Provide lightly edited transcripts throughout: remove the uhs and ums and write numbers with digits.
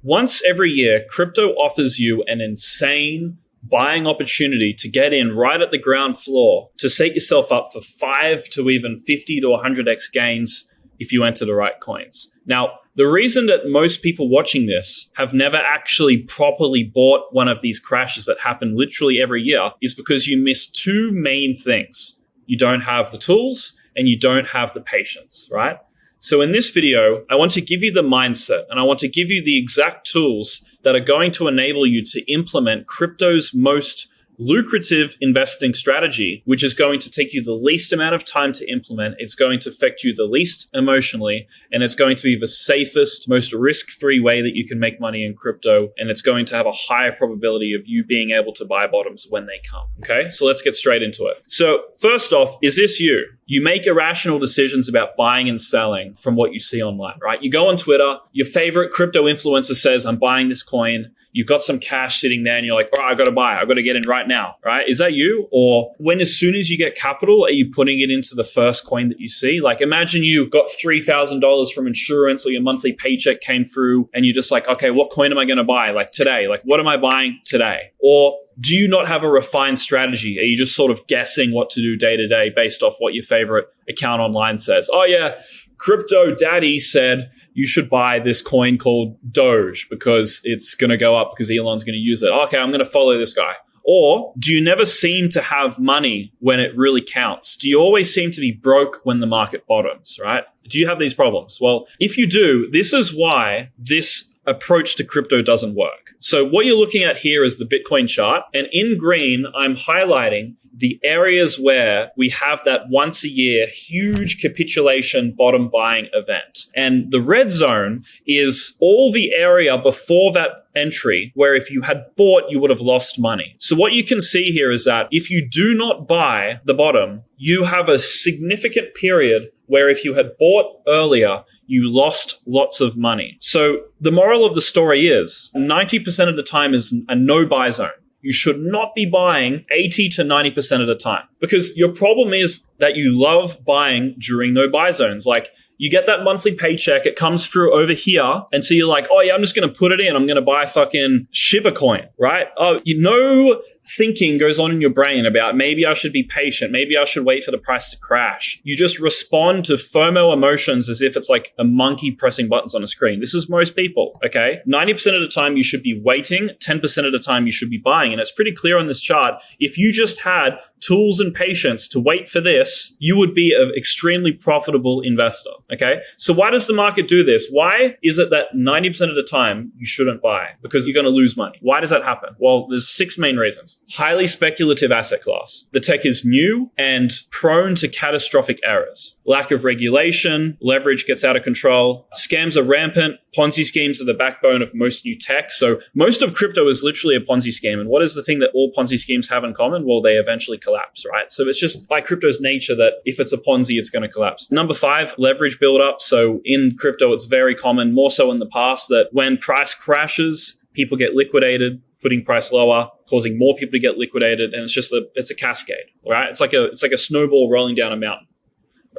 Once every year, crypto offers you an insane buying opportunity to get in right at the ground floor to set yourself up for 5 to even 50 to 100x gains if you enter the right coins. Now, the reason that most people watching this have never actually properly bought one of these crashes that happen literally every year is because you miss two main things. You don't have the tools and you don't have the patience, right? So in this video, I want to give you the mindset and I want to give you the exact tools that are going to enable you to implement crypto's most lucrative investing strategy, which is going to take you the least amount of time to implement. It's going to affect you the least emotionally, and it's going to be the safest, most risk-free way that you can make money in crypto. And it's going to have a higher probability of you being able to buy bottoms when they come. Okay, so let's get straight into it. So first off, is this you? You make irrational decisions about buying and selling from what you see online, right? You go on Twitter, your favorite crypto influencer says, I'm buying this coin. You've got some cash sitting there and you're like, oh, I got to buy. I got to get in right now, right? Is that you? Or when as soon as you get capital, are you putting it into the first coin that you see? Like imagine you got $3,000 from insurance or your monthly paycheck came through and you're just like, okay, what coin am I going to buy? Like today, like what am I buying today? Or do you not have a refined strategy? Are you just sort of guessing what to do day to day based off what your favorite account online says? Oh yeah, Crypto Daddy said you should buy this coin called Doge because it's going to go up because Elon's going to use it. Okay, I'm going to follow this guy. Or do you never seem to have money when it really counts? Do you always seem to be broke when the market bottoms, right? Do you have these problems? Well, if you do, this is why this approach to crypto doesn't work. So what you're looking at here is the Bitcoin chart. And in green, I'm highlighting the areas where we have that once a year huge capitulation bottom buying event. And the red zone is all the area before that entry where if you had bought, you would have lost money. So what you can see here is that if you do not buy the bottom, you have a significant period where if you had bought earlier, you lost lots of money. So the moral of the story is 90% of the time is a no buy zone. You should not be buying 80 to 90% of the time because your problem is that you love buying during no buy zones. Like you get that monthly paycheck, it comes through over here. And so you're like, oh yeah, I'm just going to put it in. I'm going to buy fucking Shiba coin, right? Oh, you know, thinking goes on in your brain about maybe I should be patient. Maybe I should wait for the price to crash. You just respond to FOMO emotions as if it's like a monkey pressing buttons on a screen. This is most people, okay? 90% of the time you should be waiting. 10% of the time you should be buying. And it's pretty clear on this chart. If you just had tools and patience to wait for this, you would be an extremely profitable investor, okay? So why does the market do this? Why is it that 90% of the time you shouldn't buy? Because you're going to lose money. Why does that happen? Well, there's 6 main reasons. Highly speculative asset class. The tech is new and prone to catastrophic errors. Lack of regulation, leverage gets out of control, scams are rampant, Ponzi schemes are the backbone of most new tech. So most of crypto is literally a Ponzi scheme. And what is the thing that all Ponzi schemes have in common? Well, they eventually collapse, right? So it's just by crypto's nature that if it's a Ponzi, it's going to collapse. Number 5, leverage buildup. So in crypto, it's very common, more so in the past, that when price crashes, people get liquidated, putting price lower, causing more people to get liquidated, and it's a cascade, right? It's like a snowball rolling down a mountain,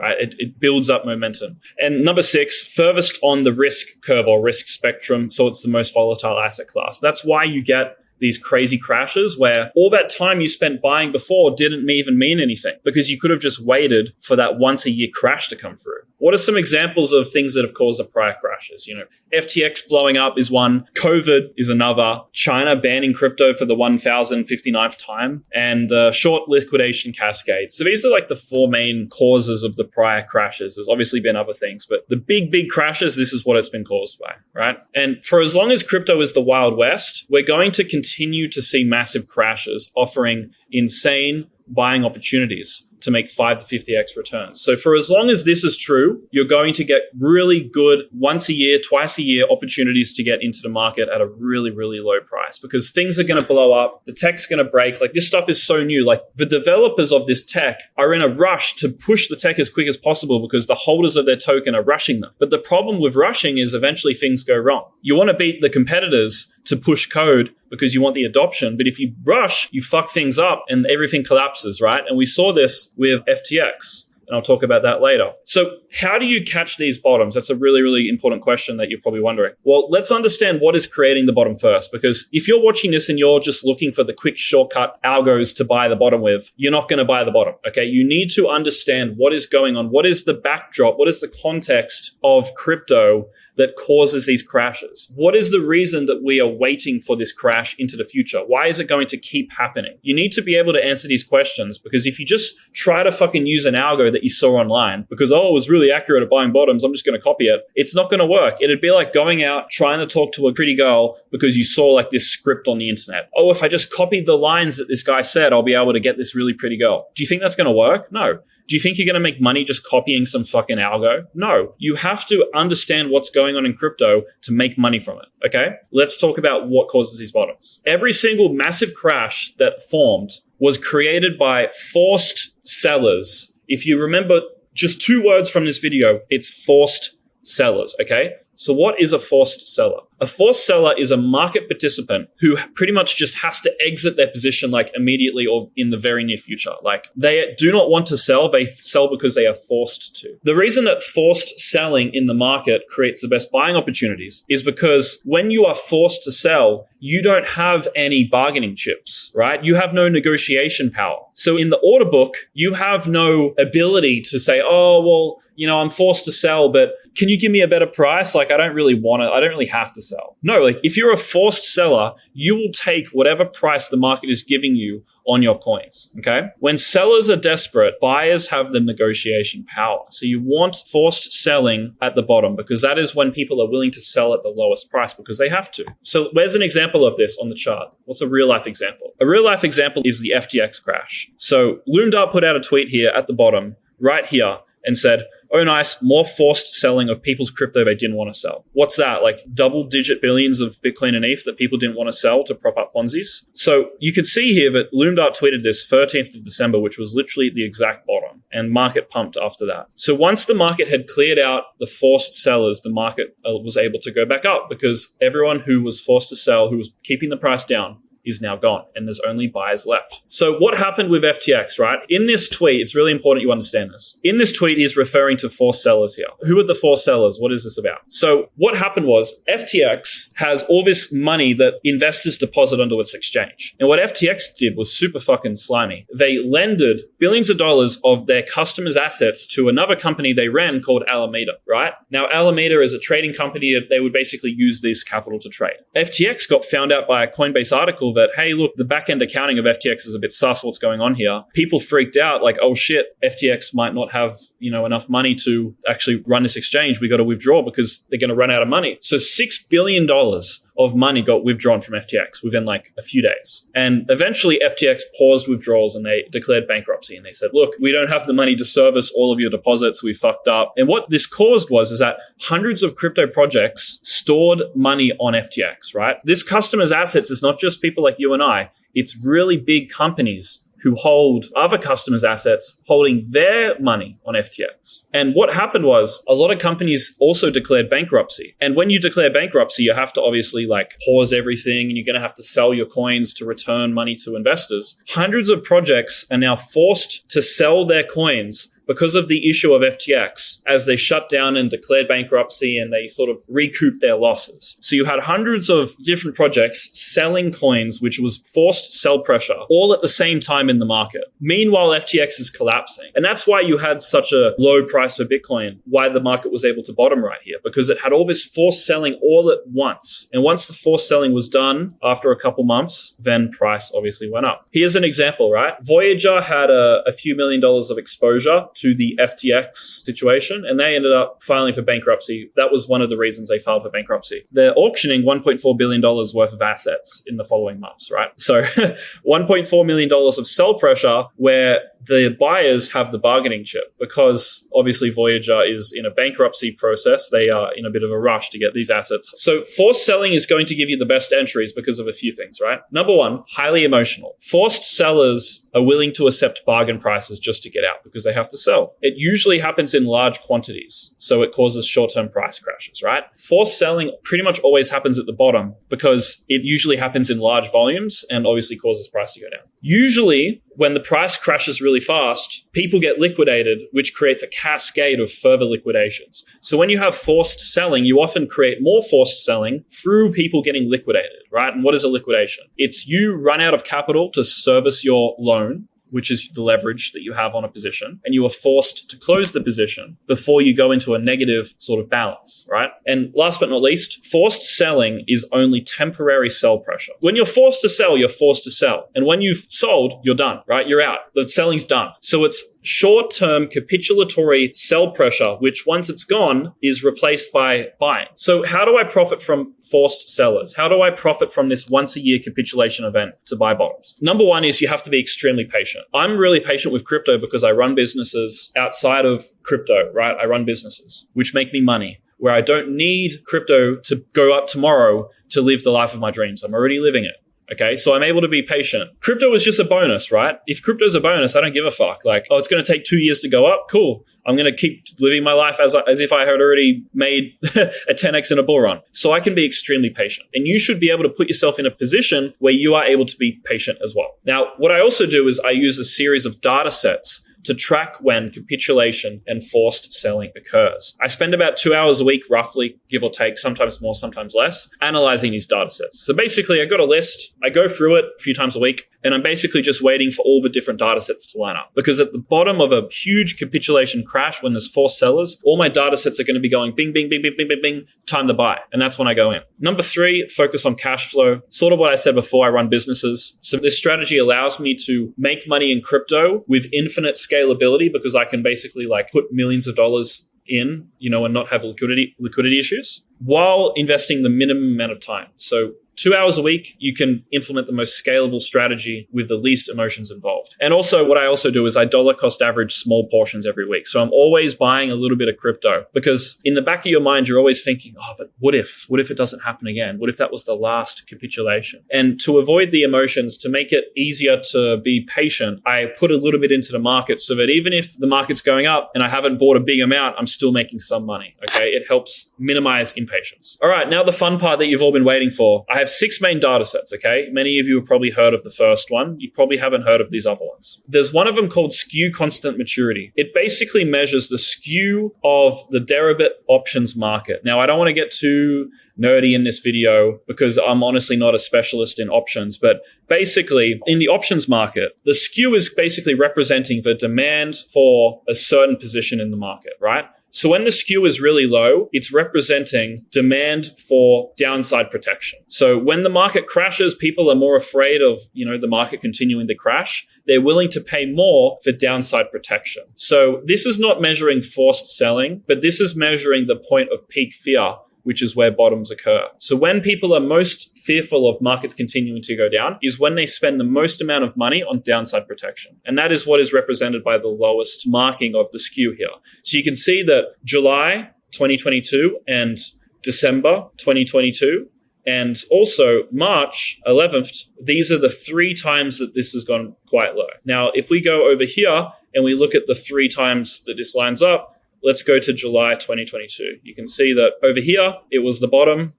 right? It builds up momentum. And number 6, furthest on the risk curve or risk spectrum, so it's the most volatile asset class. That's why you get these crazy crashes where all that time you spent buying before didn't even mean anything because you could have just waited for that once a year crash to come through. What are some examples of things that have caused the prior crashes? You know, FTX blowing up is one, COVID is another, China banning crypto for the 1059th time, and short liquidation cascade. So these are like the 4 main causes of the prior crashes. There's obviously been other things, but the big crashes, this is what it's been caused by, right? And for as long as crypto is the Wild West, we're going to continue to see massive crashes offering insane buying opportunities to make 5 to 50x returns. So for as long as this is true, you're going to get really good once a year, twice a year opportunities to get into the market at a really, really low price because things are going to blow up. The tech's going to break. Like this stuff is so new. Like the developers of this tech are in a rush to push the tech as quick as possible because the holders of their token are rushing them. But the problem with rushing is eventually things go wrong. You want to beat the competitors to push code because you want the adoption. But if you rush, you fuck things up and everything collapses, right? And we saw this with FTX. And I'll talk about that later. So how do you catch these bottoms? That's a really, really important question that you're probably wondering. Well, let's understand what is creating the bottom first, because if you're watching this and you're just looking for the quick shortcut algos to buy the bottom with, you're not going to buy the bottom. Okay. You need to understand what is going on. What is the backdrop? What is the context of crypto that causes these crashes? What is the reason that we are waiting for this crash into the future? Why is it going to keep happening? You need to be able to answer these questions, because if you just try to fucking use an algo that you saw online because, oh, it was really accurate at buying bottoms, I'm just going to copy it. It's not going to work. It'd be like going out trying to talk to a pretty girl because you saw like this script on the internet. Oh, if I just copied the lines that this guy said, I'll be able to get this really pretty girl. Do you think that's going to work? No. Do you think you're going to make money just copying some fucking algo? No. You have to understand what's going on in crypto to make money from it, okay? Let's talk about what causes these bottoms. Every single massive crash that formed was created by forced sellers. If you remember just 2 words from this video, it's forced sellers, okay? So what is a forced seller? A forced seller is a market participant who pretty much just has to exit their position like immediately or in the very near future. Like they do not want to sell, they sell because they are forced to. The reason that forced selling in the market creates the best buying opportunities is because when you are forced to sell, you don't have any bargaining chips, right? You have no negotiation power. So in the order book, you have no ability to say, oh, well, you know, I'm forced to sell, but can you give me a better price? Like, I don't really want it. I don't really have to sell. No, like if you're a forced seller, you will take whatever price the market is giving you on your coins, okay? When sellers are desperate, buyers have the negotiation power. So you want forced selling at the bottom because that is when people are willing to sell at the lowest price because they have to. So where's an example of this on the chart? What's a real life example? A real life example is the FTX crash. So Loomdart put out a tweet here at the bottom, right here, and said, oh, nice, more forced selling of people's crypto they didn't want to sell. What's that? Like double-digit billions of Bitcoin and ETH that people didn't want to sell to prop up Ponzi's? So you could see here that Loomdart tweeted this 13th of December, which was literally the exact bottom, and market pumped after that. So once the market had cleared out the forced sellers, the market was able to go back up because everyone who was forced to sell, who was keeping the price down, is now gone and there's only buyers left. So what happened with FTX, right? In this tweet, it's really important you understand this. In this tweet, he's referring to forced sellers here. Who are the forced sellers? What is this about? So what happened was FTX has all this money that investors deposit onto its exchange. And what FTX did was super fucking slimy. They lended billions of dollars of their customers' assets to another company they ran called Alameda, right? Now, Alameda is a trading company that they would basically use this capital to trade. FTX got found out by a Coinbase article that, hey, look, the back-end accounting of FTX is a bit sus. What's going on here? People freaked out like, oh shit, FTX might not have, enough money to actually run this exchange. We got to withdraw because they're going to run out of money. So $6 billion of money got withdrawn from FTX within like a few days. And eventually FTX paused withdrawals and they declared bankruptcy. And they said, look, we don't have the money to service all of your deposits. We fucked up. And what this caused is that hundreds of crypto projects stored money on FTX, right? This customer's assets is not just people like you and I. It's really big companies who hold other customers' assets holding their money on FTX. And what happened was a lot of companies also declared bankruptcy. And when you declare bankruptcy, you have to obviously pause everything and you're going to have to sell your coins to return money to investors. Hundreds of projects are now forced to sell their coins because of the issue of FTX as they shut down and declared bankruptcy and they sort of recouped their losses. So you had hundreds of different projects selling coins, which was forced sell pressure, all at the same time in the market. Meanwhile, FTX is collapsing. And that's why you had such a low price for Bitcoin, why the market was able to bottom right here, because it had all this forced selling all at once. And once the forced selling was done, after a couple months, then price obviously went up. Here's an example, right? Voyager had a few $1 million of exposure to the FTX situation, and they ended up filing for bankruptcy. That was one of the reasons they filed for bankruptcy. They're auctioning $1.4 billion worth of assets in the following months, right? So $1.4 million of sell pressure where the buyers have the bargaining chip because obviously Voyager is in a bankruptcy process. They are in a bit of a rush to get these assets. So forced selling is going to give you the best entries because of a few things, right? Number one, highly emotional. Forced sellers are willing to accept bargain prices just to get out because they have to sell. It usually happens in large quantities, so it causes short-term price crashes, right? Forced selling pretty much always happens at the bottom because it usually happens in large volumes and obviously causes price to go down. Usually, when the price crashes really fast, people get liquidated, which creates a cascade of further liquidations. So when you have forced selling, you often create more forced selling through people getting liquidated, right? And what is a liquidation? It's you run out of capital to service your loan, which is the leverage that you have on a position, and you are forced to close the position before you go into a negative sort of balance, right? And last but not least, forced selling is only temporary sell pressure. When you're forced to sell, you're forced to sell. And when you've sold, you're done, right? You're out. The selling's done. So it's short-term capitulatory sell pressure, which once it's gone is replaced by buying. So how do I profit from forced sellers? How do I profit from this once-a-year capitulation event to buy bottoms? Number one is you have to be extremely patient. I'm really patient with crypto because I run businesses outside of crypto, right? I run businesses which make me money, where I don't need crypto to go up tomorrow to live the life of my dreams. I'm already living it. Okay, so I'm able to be patient. Crypto is just a bonus, right? If crypto is a bonus, I don't give a fuck. Like, oh, it's going to take 2 years to go up. Cool. I'm going to keep living my life as if I had already made a 10x in a bull run. So I can be extremely patient. And you should be able to put yourself in a position where you are able to be patient as well. Now, what I also do is I use a series of data sets to track when capitulation and forced selling occurs. I spend about 2 hours a week, roughly, give or take, sometimes more, sometimes less, analyzing these data sets. So basically, I got a list, I go through it a few times a week, and I'm basically just waiting for all the different data sets to line up. Because at the bottom of a huge capitulation crash, when there's forced sellers, all my data sets are going to be going bing, bing, bing, bing, bing, bing, bing, time to buy. And that's when I go in. Number 3, focus on cash flow. Sort of what I said before, I run businesses. So this strategy allows me to make money in crypto with infinite scalability because I can basically like put millions of dollars in, and not have liquidity issues while investing the minimum amount of time. So 2 hours a week, you can implement the most scalable strategy with the least emotions involved. And also what I also do is I dollar cost average small portions every week. So I'm always buying a little bit of crypto because in the back of your mind, you're always thinking, oh, but what if it doesn't happen again? What if that was the last capitulation? And to avoid the emotions, to make it easier to be patient, I put a little bit into the market so that even if the market's going up and I haven't bought a big amount, I'm still making some money. Okay. It helps minimize impatience. All right. Now the fun part that you've all been waiting for. I have 6 main data sets, okay? Many of you have probably heard of the first one. You probably haven't heard of these other ones. There's one of them called skew constant maturity. It basically measures the skew of the derivative options market. Now, I don't want to get too nerdy in this video because I'm honestly not a specialist in options, but basically in the options market, the skew is basically representing the demand for a certain position in the market, right? So when the skew is really low, it's representing demand for downside protection. So when the market crashes, people are more afraid of, the market continuing to crash. They're willing to pay more for downside protection. So this is not measuring forced selling, but this is measuring the point of peak fear, which is where bottoms occur. So when people are most fearful of markets continuing to go down is when they spend the most amount of money on downside protection. And that is what is represented by the lowest marking of the skew here. So you can see that July 2022 and December 2022 and also March 11th, these are the 3 times that this has gone quite low. Now, if we go over here and we look at the 3 times that this lines up, let's go to July 2022. You can see that over here, it was the bottom.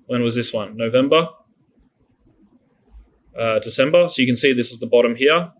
When was this one? November? December. So you can see this is the bottom here.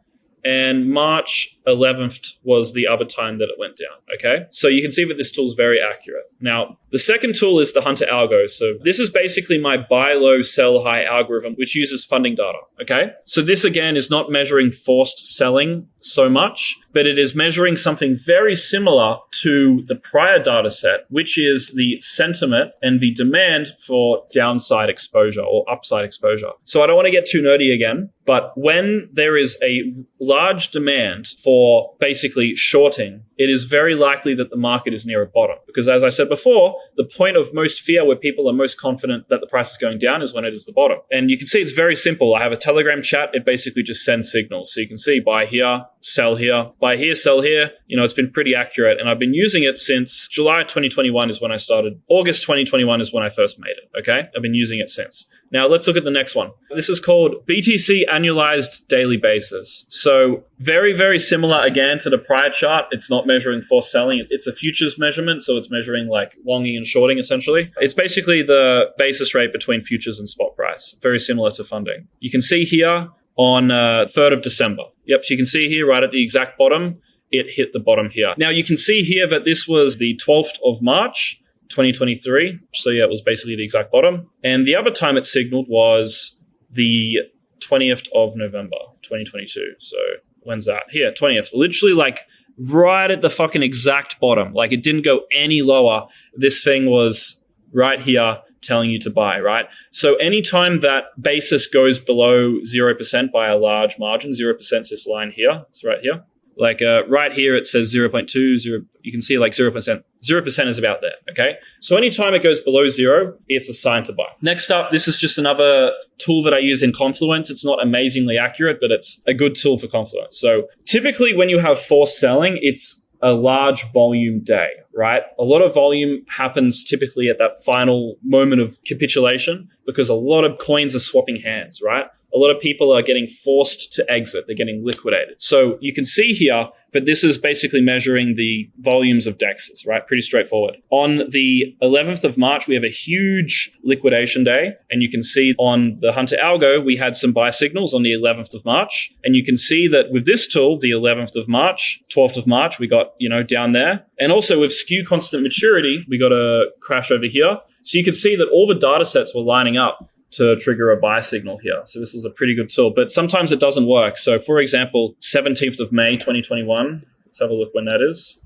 And March 11th was the other time that it went down, okay? So you can see that this tool is very accurate. Now, the second tool is the Hunter Algo. So this is basically my buy low, sell high algorithm, which uses funding data, okay? So this, again, is not measuring forced selling so much, but it is measuring something very similar to the prior data set, which is the sentiment and the demand for downside exposure or upside exposure. So I don't want to get too nerdy again, but when there is a large demand for basically shorting, it is very likely that the market is near a bottom. Because as I said before, the point of most fear where people are most confident that the price is going down is when it is the bottom. And you can see it's very simple. I have a Telegram chat. It basically just sends signals. So you can see buy here, sell here, buy here, sell here. It's been pretty accurate. And I've been using it since July 2021 is when I started. August 2021 is when I first made it. Okay. I've been using it since. Now let's look at the next one. This is called BTC annualized daily basis. So very, very similar again to the prior chart. It's not measuring forced selling. It's a futures measurement. So it's measuring like longing and shorting essentially. It's basically the basis rate between futures and spot price. Very similar to funding. You can see here on 3rd of December. Yep. So you can see here right at the exact bottom, it hit the bottom here. Now you can see here that this was the 12th of March, 2023. So yeah, it was basically the exact bottom. And the other time it signaled was the 20th of November, 2022. So when's that? Here, 20th. Literally like right at the fucking exact bottom. Like it didn't go any lower. This thing was right here telling you to buy, right? So anytime that basis goes below 0% by a large margin, 0% is this line here. It's right here. Like right here, it says 0.20. You can see like 0%. 0% is about there, okay? So anytime it goes below 0, it's a sign to buy. Next up, this is just another tool that I use in Confluence. It's not amazingly accurate, but it's a good tool for Confluence. So typically when you have forced selling, it's a large volume day, right? A lot of volume happens typically at that final moment of capitulation because a lot of coins are swapping hands, right? A lot of people are getting forced to exit. They're getting liquidated. So you can see here that this is basically measuring the volumes of DEXs, right? Pretty straightforward. On the 11th of March, we have a huge liquidation day. And you can see on the Hunter Algo, we had some buy signals on the 11th of March. And you can see that with this tool, the 11th of March, 12th of March, we got, down there. And also with skew constant maturity, we got a crash over here. So you can see that all the data sets were lining up to trigger a buy signal here. So this was a pretty good tool, but sometimes it doesn't work. So for example, 17th of May, 2021, let's have a look when that is.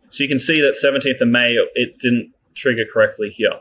So you can see that 17th of May, it didn't trigger correctly here.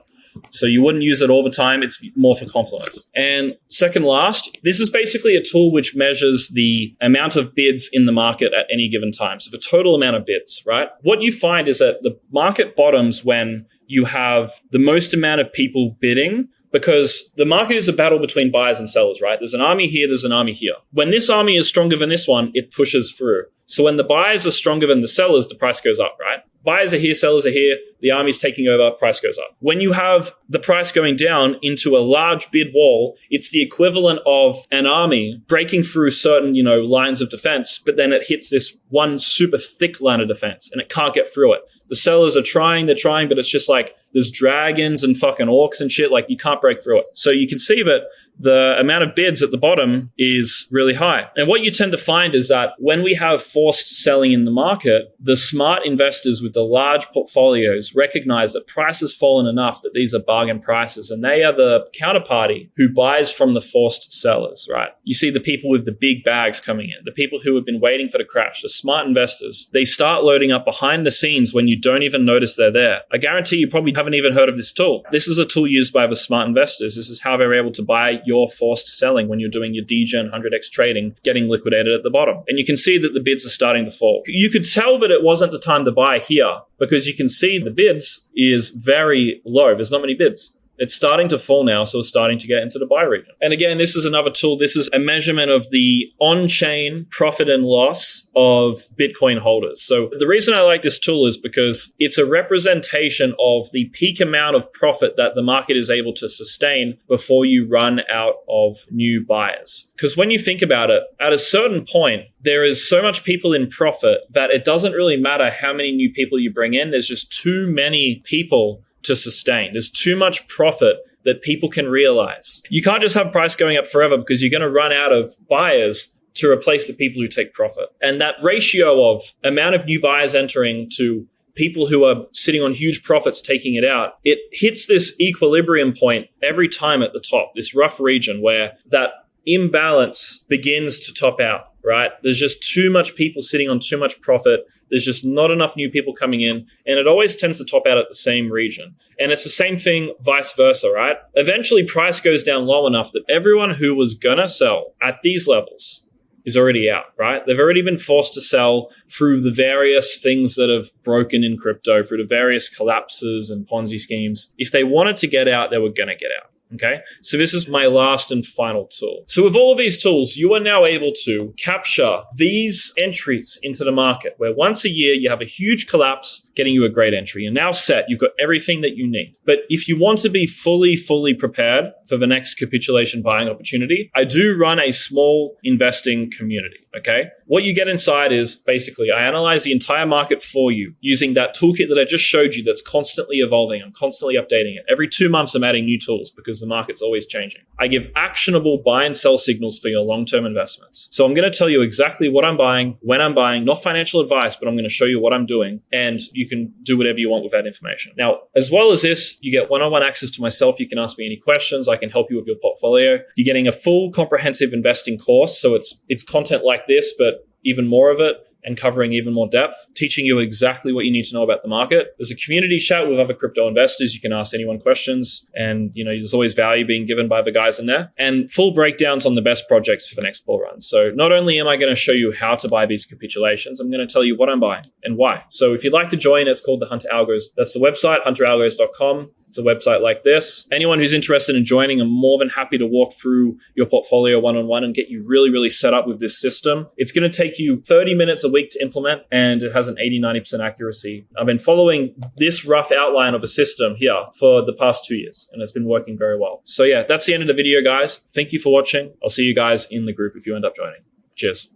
So you wouldn't use it all the time. It's more for Confluence. And second last, this is basically a tool which measures the amount of bids in the market at any given time. So the total amount of bids, right? What you find is that the market bottoms when you have the most amount of people bidding, because the market is a battle between buyers and sellers, right? There's an army here, there's an army here. When this army is stronger than this one, it pushes through. So when the buyers are stronger than the sellers, the price goes up, right? Buyers are here, sellers are here, the army's taking over, price goes up. When you have the price going down into a large bid wall, it's the equivalent of an army breaking through certain, lines of defense, but then it hits this one super thick line of defense and it can't get through it. The sellers are trying, but it's just like there's dragons and fucking orcs and shit, like you can't break through it. So you can see that the amount of bids at the bottom is really high. And what you tend to find is that when we have forced selling in the market, the smart investors with the large portfolios recognize that price has fallen enough that these are bargain prices, and they are the counterparty who buys from the forced sellers, right? You see the people with the big bags coming in, the people who have been waiting for the crash, the smart investors, they start loading up behind the scenes when you don't even notice they're there. I guarantee you probably haven't even heard of this tool. This is a tool used by the smart investors. This is how they're able to buy your forced selling when you're doing your degen 100x trading, getting liquidated at the bottom. And you can see that the bids are starting to fall. You could tell that it wasn't the time to buy here because you can see the bids is very low. There's not many bids. It's starting to fall now, so it's starting to get into the buy region. And again, this is another tool. This is a measurement of the on-chain profit and loss of Bitcoin holders. So the reason I like this tool is because it's a representation of the peak amount of profit that the market is able to sustain before you run out of new buyers. Because when you think about it, at a certain point, there is so much people in profit that it doesn't really matter how many new people you bring in. There's just too many people to sustain. There's too much profit that people can realize. You can't just have price going up forever because you're going to run out of buyers to replace the people who take profit. And that ratio of amount of new buyers entering to people who are sitting on huge profits taking it out, it hits this equilibrium point every time at the top, this rough region where that imbalance begins to top out, right? There's just too much people sitting on too much profit. There's just not enough new people coming in, and it always tends to top out at the same region. And it's the same thing vice versa, right? Eventually, price goes down low enough that everyone who was gonna sell at these levels is already out, right? They've already been forced to sell through the various things that have broken in crypto, through the various collapses and Ponzi schemes. If they wanted to get out, they were gonna get out. Okay, so this is my last and final tool. So with all of these tools, you are now able to capture these entries into the market where once a year you have a huge collapse, getting you a great entry. You're now set. You've got everything that you need. But if you want to be fully prepared for the next capitulation buying opportunity, I do run a small investing community. Okay, what you get inside is basically I analyze the entire market for you using that toolkit that I just showed you that's constantly evolving. I'm constantly updating it. Every 2 months, I'm adding new tools because the market's always changing. I give actionable buy and sell signals for your long-term investments. So I'm going to tell you exactly what I'm buying, when I'm buying, not financial advice, but I'm going to show you what I'm doing, and you can do whatever you want with that information. Now, as well as this, you get one-on-one access to myself. You can ask me any questions. I can help you with your portfolio. You're getting a full comprehensive investing course. So it's content like this, but even more of it, and covering even more depth, teaching you exactly what you need to know about the market. There's a community chat with other crypto investors. You can ask anyone questions, and there's always value being given by the guys in there, and full breakdowns on the best projects for the next bull run. So not only am I going to show you how to buy these capitulations, I'm going to tell you what I'm buying and why. So if you'd like to join, it's called the Hunter Algos. That's the website, hunteralgos.com. It's a website like this. Anyone who's interested in joining, I'm more than happy to walk through your portfolio one-on-one and get you really set up with this system. It's going to take you 30 minutes a week to implement, and it has an 80-90% accuracy. I've been following this rough outline of a system here for the past 2 years, and it's been working very well. So yeah, that's the end of the video, guys. Thank you for watching. I'll see you guys in the group if you end up joining. Cheers.